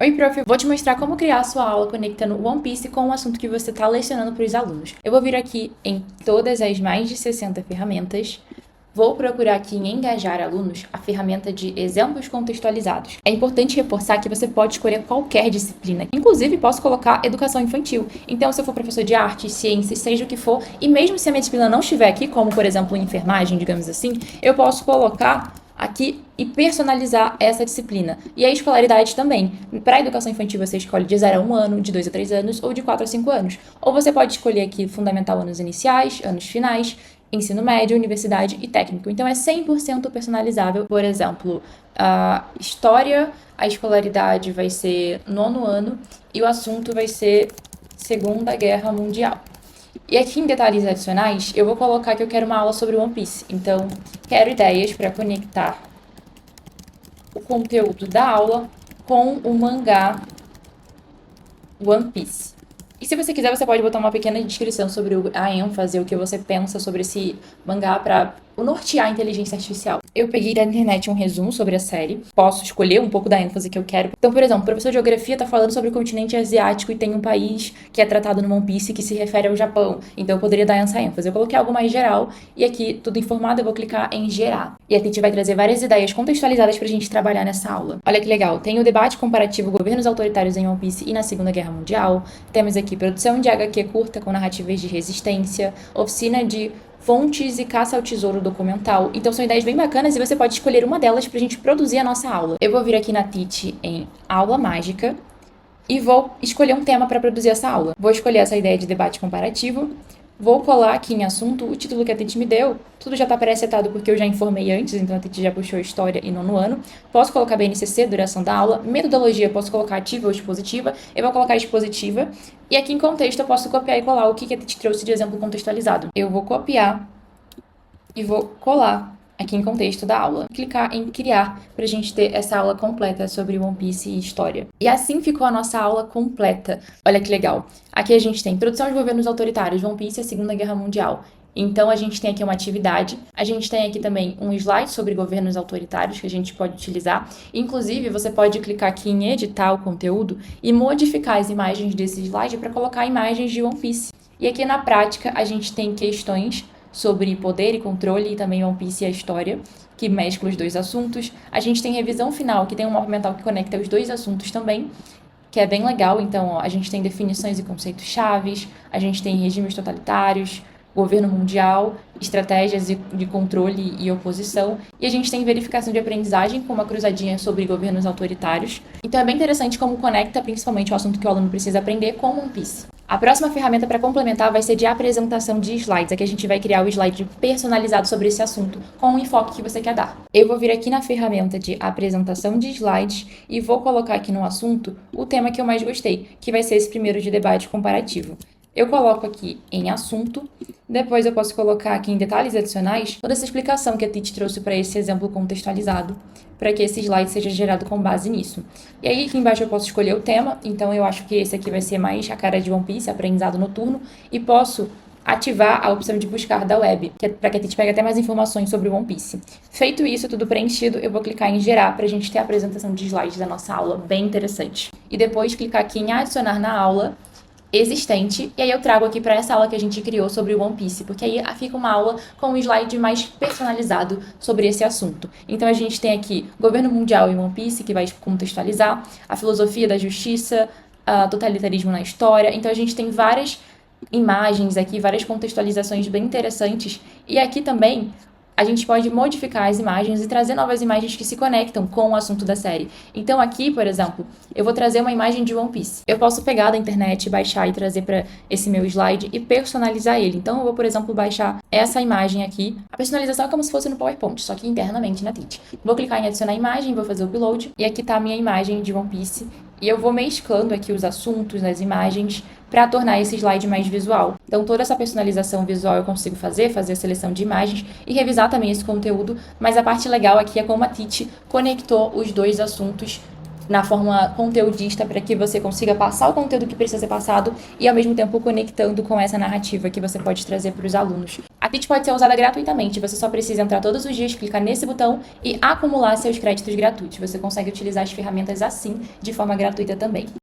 Oi, prof. Vou te mostrar como criar a sua aula conectando o One Piece com o assunto que você está lecionando para os alunos. Eu vou vir aqui em todas as mais de 60 ferramentas. Vou procurar aqui em Engajar Alunos a ferramenta de exemplos contextualizados. É importante reforçar que você pode escolher qualquer disciplina. Inclusive, posso colocar educação infantil. Então, se eu for professor de artes, ciências, seja o que for, e mesmo se a minha disciplina não estiver aqui, como, por exemplo, enfermagem, digamos assim, eu posso colocar aqui e personalizar essa disciplina. E a escolaridade também. Para a educação infantil, você escolhe de 0 a 1 ano, de 2 a 3 anos ou de 4 a 5 anos. Ou você pode escolher aqui fundamental anos iniciais, anos finais, ensino médio, universidade e técnico. Então, é 100% personalizável. Por exemplo, a história, a escolaridade vai ser 9º ano e o assunto vai ser Segunda Guerra Mundial. E aqui em detalhes adicionais, eu vou colocar que eu quero uma aula sobre One Piece. Então, quero ideias para conectar o conteúdo da aula com o mangá One Piece. E se você quiser, você pode botar uma pequena descrição sobre a ênfase, o que você pensa sobre esse mangá para nortear a inteligência artificial. Eu peguei da internet um resumo sobre a série, posso escolher um pouco da ênfase que eu quero. Então, por exemplo, o professor de geografia está falando sobre o continente asiático e tem um país que é tratado no One Piece que se refere ao Japão. Então, eu poderia dar essa ênfase. Eu coloquei algo mais geral e aqui, tudo informado, eu vou clicar em gerar. E a gente vai trazer várias ideias contextualizadas para a gente trabalhar nessa aula. Olha que legal. Tem o debate comparativo governos autoritários em One Piece e na Segunda Guerra Mundial. Temos aqui produção de HQ curta com narrativas de resistência, oficina de fontes e caça ao tesouro documental. Então são ideias bem bacanas e você pode escolher uma delas pra gente produzir a nossa aula. Eu vou vir aqui na Teach em aula mágica e vou escolher um tema para produzir essa aula. Vou escolher essa ideia de debate comparativo. Vou colar aqui em assunto o título que a Teach me deu. Tudo já está pré-setado porque eu já informei antes, então a Teach já puxou história e 9º ano. Posso colocar BNCC, duração da aula. Metodologia, posso colocar ativa ou expositiva. Eu vou colocar expositiva. E aqui em contexto eu posso copiar e colar o que a Teach trouxe de exemplo contextualizado. Eu vou copiar e vou colar aqui em contexto da aula. Clicar em criar para a gente ter essa aula completa sobre One Piece e história. E assim ficou a nossa aula completa. Olha que legal. Aqui a gente tem produção de governos autoritários, One Piece e a Segunda Guerra Mundial. Então a gente tem aqui uma atividade, a gente tem aqui também um slide sobre governos autoritários que a gente pode utilizar. Inclusive, você pode clicar aqui em editar o conteúdo e modificar as imagens desse slide para colocar imagens de One Piece. E aqui na prática a gente tem questões sobre poder e controle e também One Piece e a história, que mescla os dois assuntos. A gente tem revisão final, que tem um mapa mental que conecta os dois assuntos também, que é bem legal. Então, ó, a gente tem definições e conceitos chaves, a gente tem regimes totalitários, governo mundial, estratégias de controle e oposição, e a gente tem verificação de aprendizagem com uma cruzadinha sobre governos autoritários. Então é bem interessante como conecta principalmente o assunto que o aluno precisa aprender com One Piece. A próxima ferramenta para complementar vai ser de apresentação de slides. Aqui a gente vai criar o slide personalizado sobre esse assunto, com o enfoque que você quer dar. Eu vou vir aqui na ferramenta de apresentação de slides e vou colocar aqui no assunto o tema que eu mais gostei, que vai ser esse primeiro de debate comparativo. Eu coloco aqui em assunto, depois eu posso colocar aqui em detalhes adicionais toda essa explicação que a Teach trouxe para esse exemplo contextualizado, para que esse slide seja gerado com base nisso. E aí aqui embaixo eu posso escolher o tema, então eu acho que esse aqui vai ser mais a cara de One Piece, aprendizado noturno, e posso ativar a opção de buscar da web, que é para que a Teach pegue até mais informações sobre o One Piece. Feito isso, tudo preenchido, eu vou clicar em gerar para a gente ter a apresentação de slides da nossa aula, bem interessante. E depois clicar aqui em adicionar na aula existente, e aí eu trago aqui para essa aula que a gente criou sobre o One Piece, porque aí fica uma aula com um slide mais personalizado sobre esse assunto. Então a gente tem aqui governo mundial e One Piece, que vai contextualizar, a filosofia da justiça, totalitarismo na história. Então a gente tem várias imagens aqui, várias contextualizações bem interessantes, e aqui também a gente pode modificar as imagens e trazer novas imagens que se conectam com o assunto da série. Então aqui, por exemplo, eu vou trazer uma imagem de One Piece. Eu posso pegar da internet, baixar e trazer para esse meu slide e personalizar ele. Então eu vou, por exemplo, baixar essa imagem aqui. A personalização é como se fosse no PowerPoint, só que internamente na Teach. Vou clicar em adicionar imagem, vou fazer o upload, e aqui está a minha imagem de One Piece. E eu vou mesclando aqui os assuntos, as imagens, para tornar esse slide mais visual. Então, toda essa personalização visual eu consigo fazer a seleção de imagens e revisar também esse conteúdo, mas a parte legal aqui é como a Teach conectou os dois assuntos na forma conteudista para que você consiga passar o conteúdo que precisa ser passado e ao mesmo tempo conectando com essa narrativa que você pode trazer para os alunos. A Teach pode ser usada gratuitamente, você só precisa entrar todos os dias, clicar nesse botão e acumular seus créditos gratuitos. Você consegue utilizar as ferramentas assim, de forma gratuita também.